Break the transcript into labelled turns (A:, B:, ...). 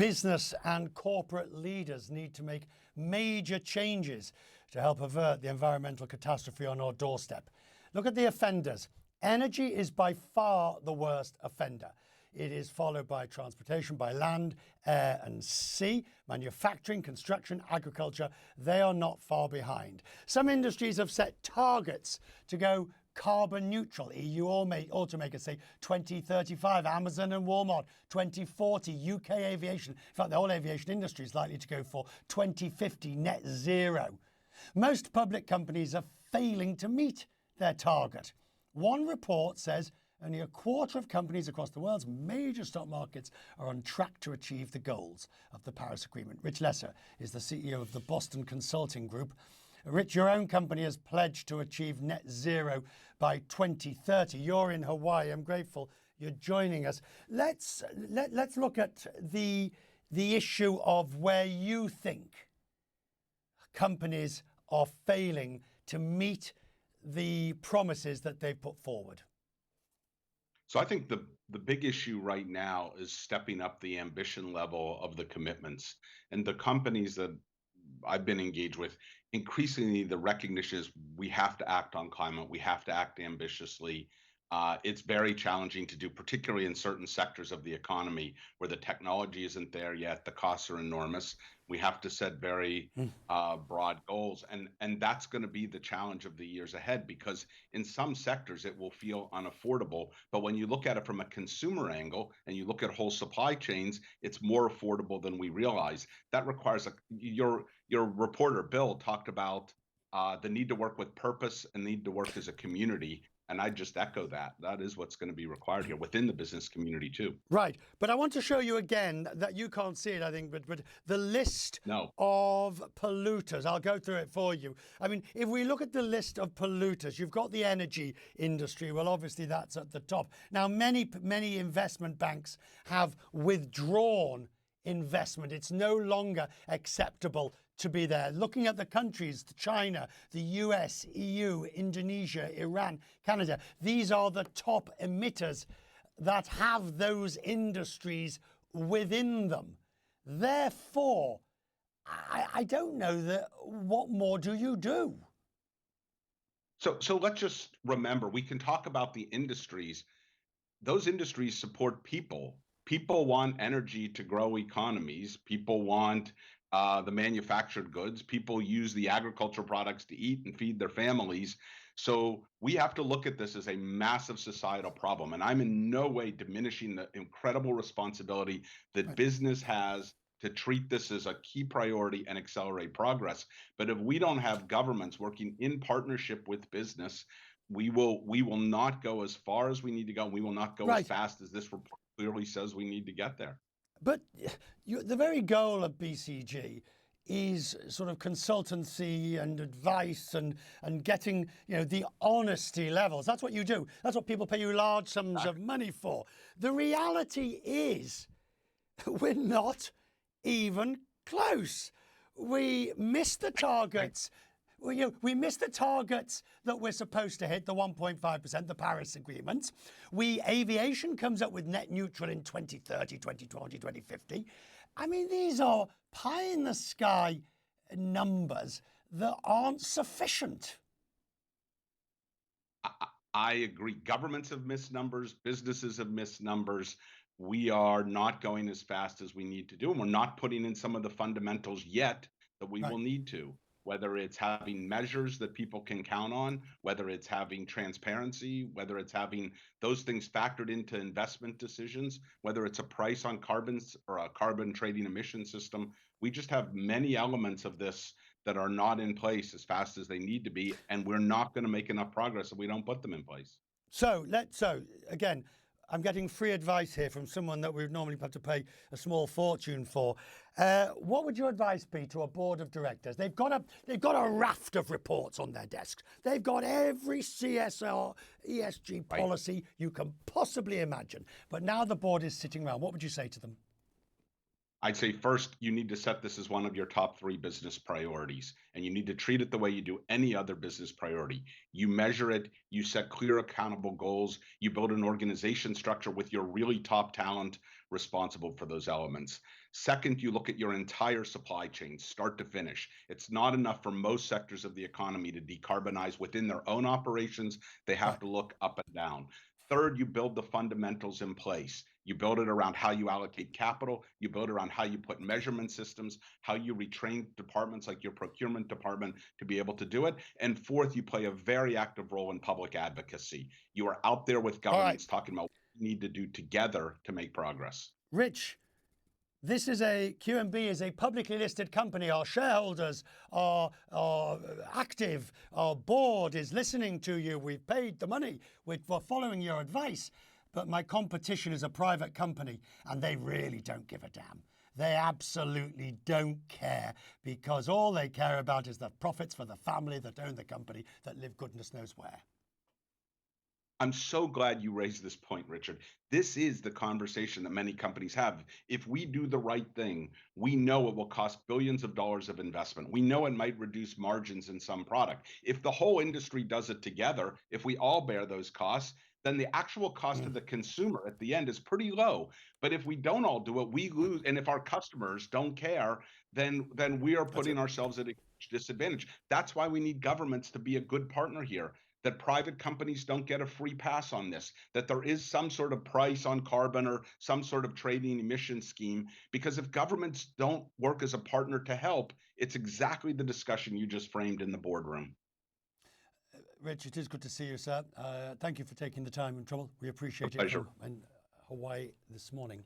A: Business and corporate leaders need to make major changes to help avert the environmental catastrophe on our doorstep. Look at the offenders. Energy is by far the worst offender. It is followed by transportation by land, air and sea, manufacturing, construction, agriculture. They are not far behind. Some industries have set targets to go carbon neutral. EU automakers say 2035, Amazon and Walmart 2040, UK aviation, in fact the whole aviation industry is likely to go for 2050 net zero. Most public companies are failing to meet their target. One report says only a quarter of companies across the world's major stock markets are on track to achieve the goals of the Paris Agreement. Rich Lesser is the CEO of the Boston Consulting Group. Rich, your own company has pledged to achieve net zero by 2030. You're in Hawaii. I'm grateful you're joining us. Let's look at the issue of where you think companies are failing to meet the promises that they've put forward.
B: So I think the big issue right now is stepping up the ambition level of the commitments. And the companies that I've been engaged with, increasingly the recognition is we have to act on climate, we have to act ambitiously. It's very challenging to do, particularly in certain sectors of the economy where the technology isn't there yet, the costs are enormous. We have to set very broad goals, and that's going to be the challenge of the years ahead, because in some sectors it will feel unaffordable, but when you look at it from a consumer angle and you look at whole supply chains, it's more affordable than we realize. That requires your reporter Bill talked about the need to work with purpose and need to work as a community. And I just echo that. That is what's going to be required here within the business community too.
A: Right. But I want to show you again that you can't see it, I think, but the list of polluters. I'll go through it for you. I mean, if we look at the list of polluters, you've got the energy industry. Well, obviously that's at the top. Now, many investment banks have withdrawn investment. It's no longer acceptable to be there. Looking at the countries, China, the US, EU, Indonesia, Iran, Canada, these are the top emitters that have those industries within them. Therefore, I don't know what more do you do?
B: So let's just remember, we can talk about the industries. Those industries support people. People want energy to grow economies. People want the manufactured goods. People use the agricultural products to eat and feed their families. So we have to look at this as a massive societal problem. And I'm in no way diminishing the incredible responsibility that business has to treat this as a key priority and accelerate progress. But if we don't have governments working in partnership with business, we will not go as far as we need to go. We will not go as fast as this report clearly says we need to get there.
A: But the very goal of BCG is sort of consultancy and advice and getting, the honesty levels. That's what you do. That's what people pay you large sums of money for. The reality is we're not even close. We missed the targets. We missed the targets that we're supposed to hit, the 1.5%, the Paris Agreement. Aviation comes up with net neutral in 2030, 2020, 2050. I mean, these are pie in the sky numbers that aren't sufficient.
B: I agree. Governments have missed numbers. Businesses have missed numbers. We are not going as fast as we need to do. And we're not putting in some of the fundamentals yet that we will need to. Whether it's having measures that people can count on, whether it's having transparency, whether it's having those things factored into investment decisions, whether it's a price on carbons or a carbon trading emission system. We just have many elements of this that are not in place as fast as they need to be, and we're not going to make enough progress if we don't put them in place.
A: So again, I'm getting free advice here from someone that we would normally have to pay a small fortune for. What would your advice be to a board of directors? They've got a raft of reports on their desks. They've got every CSR, ESG policy you can possibly imagine. But now the board is sitting around. What would you say to them?
B: I'd say first, you need to set this as one of your top three business priorities, and you need to treat it the way you do any other business priority. You measure it, you set clear, accountable goals, you build an organization structure with your really top talent responsible for those elements. Second, you look at your entire supply chain, start to finish. It's not enough for most sectors of the economy to decarbonize within their own operations, they have
A: Right.
B: to look up and down. Third, you build the fundamentals in place. You build it around how you allocate capital. You build it around how you put measurement systems, how you retrain departments like your procurement department to be able to do it. And fourth, you play a very active role in public advocacy. You are out there with
A: All right.
B: governments talking about what we need to do together to make progress.
A: Rich, this is QMB is a publicly listed company. Our shareholders are active. Our board is listening to you. We've paid the money. We're following your advice. But my competition is a private company, and they really don't give a damn. They absolutely don't care, because all they care about is the profits for the family that own the company that live goodness knows where.
B: I'm so glad you raised this point, Richard. This is the conversation that many companies have. If we do the right thing, we know it will cost billions of dollars of investment. We know it might reduce margins in some product. If the whole industry does it together, if we all bear those costs, then the actual cost to the consumer at the end is pretty low. But if we don't all do it, we lose. And if our customers don't care, then we are
A: That's it.
B: putting ourselves at a huge disadvantage. That's why we need governments to be a good partner here, that private companies don't get a free pass on this, that there is some sort of price on carbon or some sort of trading emission scheme. Because if governments don't work as a partner to help, it's exactly the discussion you just framed in the boardroom.
A: Rich, it is good to see you, sir. Thank you for taking the time and trouble. We
B: A
A: appreciate it
B: pleasure.
A: from in Hawaii this morning.